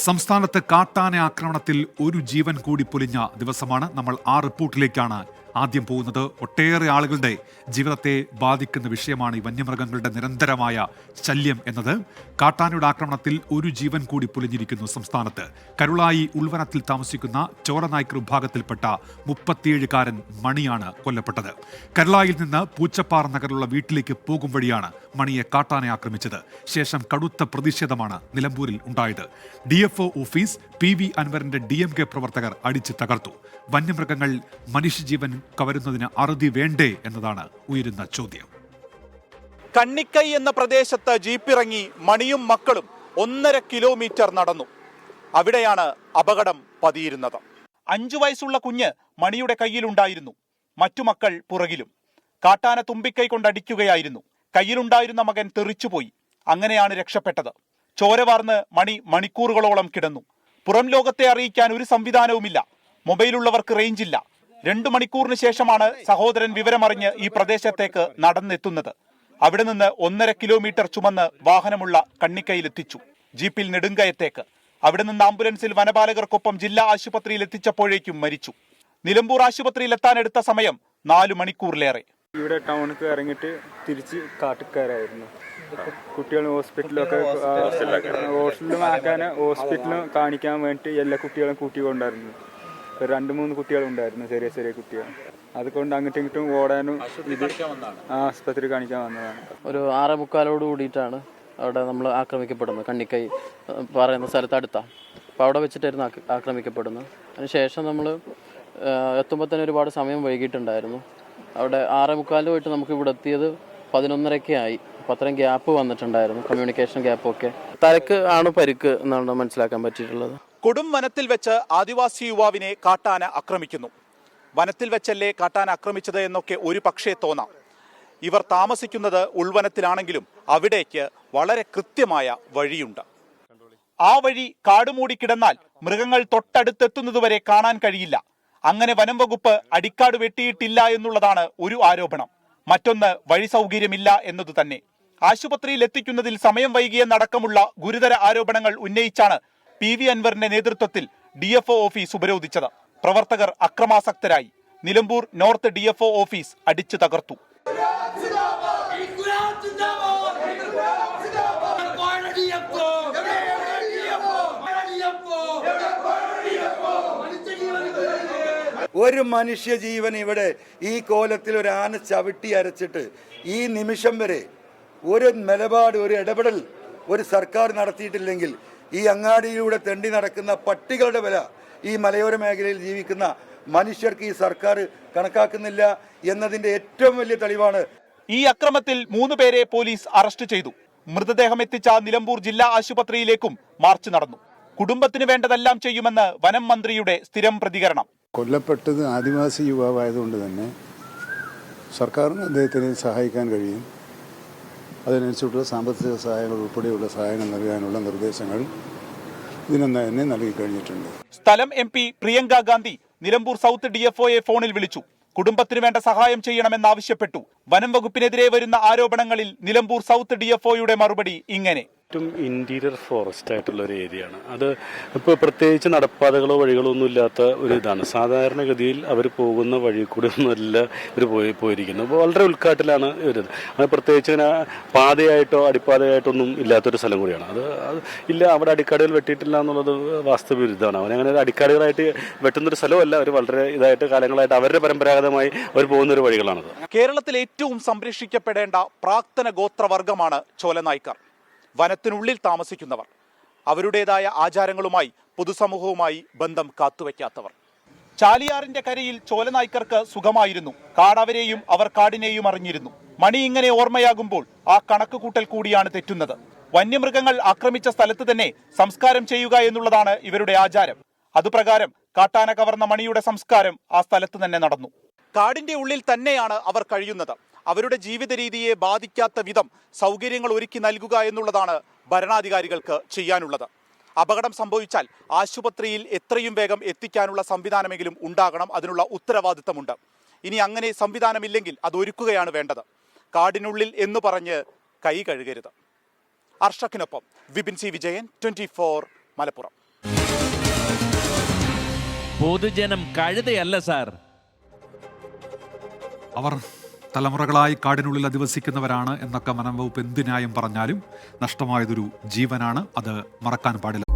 സംസ്ഥാനത്ത് കാട്ടാന ആക്രമണത്തിൽ ഒരു ജീവൻ കൂടി പൊലിഞ്ഞ ദിവസമാണ്. നമ്മൾ ആ റിപ്പോർട്ടിലേക്കാണ് ആദ്യം പോകുന്നത്. ഒട്ടേറെ ആളുകളുടെ ജീവിതത്തെ ബാധിക്കുന്ന വിഷയമാണ് ഈ വന്യമൃഗങ്ങളുടെ നിരന്തരമായ ശല്യം എന്നത്. കാട്ടാനയുടെ ആക്രമണത്തിൽ ഒരു ജീവൻ കൂടി പൊലിഞ്ഞിരിക്കുന്നു സംസ്ഥാനത്ത്. കരുളായി ഉൾവനത്തിൽ താമസിക്കുന്ന ചോരനായ്ക്കർ വിഭാഗത്തിൽപ്പെട്ട 37-കാരൻ മണിയാണ് കൊല്ലപ്പെട്ടത്. കരുളായിൽ നിന്ന് പൂച്ചപ്പാറ നഗറിലുള്ള വീട്ടിലേക്ക് പോകും വഴിയാണ് മണിയെ കാട്ടാന ആക്രമിച്ചത്. ശേഷം കടുത്ത പ്രതിഷേധമാണ് നിലമ്പൂരിൽ ഉണ്ടായത്. DFO ഓഫീസ് PV അൻവറിന്റെ DMK പ്രവർത്തകർ അടിച്ച് തകർത്തു. വന്യമൃഗങ്ങൾ മനുഷ്യജീവൻ കവരുന്നതിന് അറുതി വേണ്ടേ എന്നതാണ് ഉയരുന്ന ചോദ്യം. കണ്ണിക്കൈ എന്ന പ്രദേശത്ത് ജീപ്പിറങ്ങി മണിയും മക്കളും 1.5 കിലോമീറ്റർ നടന്നു. അവിടെയാണ് അപകടം പതിയിരുന്നത്. 5 വയസ്സുള്ള കുഞ്ഞ് മണിയുടെ കയ്യിലുണ്ടായിരുന്നു. മറ്റു മക്കൾ പുറകിലും. കാട്ടാന തുമ്പിക്കൈ കൊണ്ടടിക്കുകയായിരുന്നു. കയ്യിലുണ്ടായിരുന്ന മകൻ തെറിച്ചുപോയി. അങ്ങനെയാണ് രക്ഷപ്പെട്ടത്. ചോരവാർന്ന് മണി മണിക്കൂറുകളോളം കിടന്നു. പുറം ലോകത്തെ അറിയിക്കാൻ ഒരു സംവിധാനവുമില്ല. മൊബൈലുള്ളവർക്ക് റേഞ്ചില്ല. 2 മണിക്കൂറിന് ശേഷമാണ് സഹോദരൻ വിവരമറിഞ്ഞ് ഈ പ്രദേശത്തേക്ക് നടന്നെത്തുന്നത്. അവിടെ നിന്ന് 1.5 കിലോമീറ്റർ ചുമന്ന് വാഹനമുള്ള കണ്ണിക്കൈയിലെത്തിച്ചു. ജീപ്പിൽ നെടുങ്കയത്തേക്ക്. അവിടെ നിന്ന് ആംബുലൻസിൽ വനപാലകർക്കൊപ്പം ജില്ലാ ആശുപത്രിയിൽ എത്തിച്ചപ്പോഴേക്കും മരിച്ചു. നിലമ്പൂർ ആശുപത്രിയിൽ എത്താനെടുത്ത സമയം 4 മണിക്കൂറിലേറെ. ഇവിടെ ടൗണിലേക്ക് ഇറങ്ങിയിട്ട് തിരിച്ച് കാട്ടുകാരായിരുന്നു. കുട്ടികൾ ഹോസ്പിറ്റലിലൊക്കെ ഹോസ്പിറ്റലിൽ കാണിക്കാൻ വേണ്ടിയിട്ട് എല്ലാ കുട്ടികളും കൂട്ടിക്കൊണ്ടായിരുന്നു. 2-3 കുട്ടികളുണ്ടായിരുന്നു, ചെറിയ ചെറിയ കുട്ടികൾ. അതുകൊണ്ട് അങ്ങോട്ടും ഇങ്ങോട്ടും ഓടാനും ആസ്പത്രി കാണിക്കാൻ വന്നതാണ്. ഒരു 6:45 കൂടിയിട്ടാണ് അവിടെ നമ്മൾ ആക്രമിക്കപ്പെടുന്നത്. കണ്ണിക്കൈ പറയുന്ന സ്ഥലത്ത് അടുത്താണ്. അപ്പോൾ അവിടെ വെച്ചിട്ടായിരുന്നു ആക്രമിക്കപ്പെടുന്നത്. അതിനുശേഷം നമ്മൾ എത്തുമ്പോൾ തന്നെ ഒരുപാട് സമയം വൈകിട്ടുണ്ടായിരുന്നു. അവിടെ 6:45 പോയിട്ട് നമുക്ക് ഇവിടെ എത്തിയത് 11:30 ആയി. അപ്പോൾ അത്രയും ഗ്യാപ്പ് വന്നിട്ടുണ്ടായിരുന്നു, കമ്മ്യൂണിക്കേഷൻ ഗ്യാപ്പൊക്കെ. തലക്ക് ആണ് പരിക്ക് എന്നാണ് മനസ്സിലാക്കാൻ പറ്റിയിട്ടുള്ളത്. കൊടും വനത്തിൽ വെച്ച് ആദിവാസി യുവാവിനെ കാട്ടാന ആക്രമിക്കുന്നു. വനത്തിൽ വെച്ചല്ലേ കാട്ടാന ആക്രമിച്ചത് എന്നൊക്കെ ഒരു പക്ഷേ തോന്നാം. ഇവർ താമസിക്കുന്നത് ഉൾവനത്തിലാണെങ്കിലും അവിടേക്ക് വളരെ കൃത്യമായ വഴിയുണ്ട്. ആ വഴി കാടുമൂടി കിടന്നാൽ മൃഗങ്ങൾ തൊട്ടടുത്തെത്തുന്നതുവരെ കാണാൻ കഴിയില്ല. അങ്ങനെ വനം വകുപ്പ് അടിക്കാട് വെട്ടിയിട്ടില്ല എന്നുള്ളതാണ് ഒരു ആരോപണം. മറ്റൊന്ന് വഴി സൗകര്യമില്ല എന്നതു തന്നെ. ആശുപത്രിയിൽ എത്തിക്കുന്നതിൽ സമയം വൈകിയെന്നടക്കമുള്ള ഗുരുതര ആരോപണങ്ങൾ ഉന്നയിച്ചാണ് PV അൻവറിന്റെ നേതൃത്വത്തിൽ DFO ഓഫീസ് ഉപരോധിച്ചത്. പ്രവർത്തകർ അക്രമാസക്തരായി. നിലമ്പൂർ നോർത്ത് DFO ഓഫീസ് അടിച്ചു തകർത്തു. ഒരു മനുഷ്യജീവൻ ഇവിടെ ഈ കോലത്തിൽ ഒരു ആന ചവിട്ടി അരച്ചിട്ട് ഈ നിമിഷം വരെ ഒരു നിലപാട്, ഒരു ഇടപെടൽ ഒരു സർക്കാർ നടത്തിയിട്ടില്ലെങ്കിൽ ഈ അങ്ങാടിയിലൂടെ തെണ്ടി നടക്കുന്ന പട്ടികളുടെ വില ഈ മലയോര മേഖലയിൽ ജീവിക്കുന്ന മനുഷ്യർക്ക് ഈ സർക്കാർ കണക്കാക്കുന്നില്ല എന്നതിന്റെ ഏറ്റവും വലിയ തെളിവാണ്. ഈ അക്രമത്തിൽ 3 പേരെ പോലീസ് അറസ്റ്റ് ചെയ്തു. മൃതദേഹം എത്തിച്ച നിലമ്പൂർ ജില്ലാ ആശുപത്രിയിലേക്കും മാർച്ച് നടന്നു. കുടുംബത്തിന് വേണ്ടതെല്ലാം ചെയ്യുമെന്ന് വനം മന്ത്രിയുടെ സ്ഥിരം പ്രതികരണം. കൊല്ലപ്പെട്ടത് ആദിവാസി യുവാവായതുകൊണ്ട് തന്നെ സർക്കാരിന് അദ്ദേഹത്തിന് സഹായിക്കാൻ കഴിയും. അതിനനുസരിച്ചുള്ള സാമ്പത്തിക സഹായങ്ങൾ ഉൾപ്പെടെയുള്ള സഹായങ്ങൾ നൽകാനുള്ള നിർദ്ദേശങ്ങൾ ഇതിനൊന്ന് തന്നെ നൽകി കഴിഞ്ഞിട്ടുണ്ട്. സ്ഥലം MP പ്രിയങ്ക ഗാന്ധി നിലമ്പൂർ സൗത്ത് DFOയെ ഫോണിൽ വിളിച്ചു. കുടുംബത്തിന് വേണ്ട സഹായം ചെയ്യണമെന്നാവശ്യപ്പെട്ടു. വനം വകുപ്പിനെതിരെ വരുന്ന ആരോപണങ്ങളിൽ നിലമ്പൂർ സൗത്ത് DFOയുടെ മറുപടി ഇങ്ങനെ: ഇന്റീരിയർ ഫോറസ്റ്റ് ആയിട്ടുള്ള ഒരു ഏരിയയാണ് അത്. ഇപ്പോൾ പ്രത്യേകിച്ച് നടപ്പാതകളോ വഴികളോ ഒന്നും ഇല്ലാത്ത ഒരു ഇതാണ്. സാധാരണഗതിയിൽ അവർ പോകുന്ന വഴി കൂടെ ഒന്നുമല്ല ഇവർ പോയിരിക്കുന്നത്. അപ്പോൾ വളരെ ഉൾക്കാട്ടിലാണ് ഇവർ. അത് പ്രത്യേകിച്ച് ഇങ്ങനെ പാതയായിട്ടോ അടിപ്പാതയായിട്ടോ ഒന്നും ഇല്ലാത്തൊരു സ്ഥലം കൂടിയാണ് അത്. ഇല്ല, അവിടെ അടിക്കാടുകൾ വെട്ടിയിട്ടില്ല എന്നുള്ളത് വാസ്തവവിരുദ്ധമാണ്. അവരങ്ങനെ അടിക്കാടുകളായിട്ട് വെട്ടുന്നൊരു സ്ഥലമല്ല. അവർ വളരെ ഇതായിട്ട് കാലങ്ങളായിട്ട് അവരുടെ പരമ്പരാഗതമായി അവർ പോകുന്നൊരു വഴികളാണത്. കേരളത്തിൽ ഏറ്റവും സംരക്ഷിക്കപ്പെടേണ്ട പ്രാക്തന ഗോത്രവർഗമാണ് ചോലനായ്ക്കർ. വനത്തിനുള്ളിൽ താമസിക്കുന്നവർ. അവരുടേതായ ആചാരങ്ങളുമായി പൊതുസമൂഹവുമായി ബന്ധം കാത്തുവയ്ക്കാത്തവർ. ചാലിയാറിന്റെ കരയിൽ ചോലനായ്ക്കർക്ക് സുഖമായിരുന്നു. കാടവരെയും അവർ കാടിനെയും അറിഞ്ഞിരുന്നു. മണി ഇങ്ങനെ ഓർമ്മയാകുമ്പോൾ ആ കണക്കുകൂട്ടൽ കൂടിയാണ് തെറ്റുന്നത്. വന്യമൃഗങ്ങൾ ആക്രമിച്ച സ്ഥലത്ത് തന്നെ സംസ്കാരം ചെയ്യുക എന്നുള്ളതാണ് ഇവരുടെ ആചാരം. അതുപ്രകാരം കാട്ടാന കവർന്ന മണിയുടെ സംസ്കാരം ആ സ്ഥലത്ത് തന്നെ നടന്നു. കാടിന്റെ ഉള്ളിൽ തന്നെയാണ് അവർ കഴിയുന്നത്. അവരുടെ ജീവിത രീതിയെ ബാധിക്കാത്ത വിധം സൗകര്യങ്ങൾ ഒരുക്കി നൽകുക എന്നുള്ളതാണ് ഭരണാധികാരികൾക്ക് ചെയ്യാനുള്ളത്. അപകടം സംഭവിച്ചാൽ ആശുപത്രിയിൽ എത്രയും വേഗം എത്തിക്കാനുള്ള സംവിധാനമെങ്കിലും ഉണ്ടാകണം. അതിനുള്ള ഉത്തരവാദിത്തമുണ്ട്. ഇനി അങ്ങനെ സംവിധാനമില്ലെങ്കിൽ അത് ഒരുക്കുകയാണ് വേണ്ടത്. കാടിനുള്ളിൽ എന്ന് പറഞ്ഞ് കൈ കഴുകരുത്. അർഷക്കിനൊപ്പം വിപിൻ C. വിജയൻ, 24 മലപ്പുറം. പൊതുജനം കഴുതയല്ല സാർ. അവർ തലമുറകളായി കാടിനുള്ളിൽ അധിവസിക്കുന്നവരാണ് എന്നൊക്കെ വനം വകുപ്പ് എന്ത് ന്യായം പറഞ്ഞാലും നഷ്ടമായതൊരു ജീവനാണ്. അത് മറക്കാൻ പാടില്ല.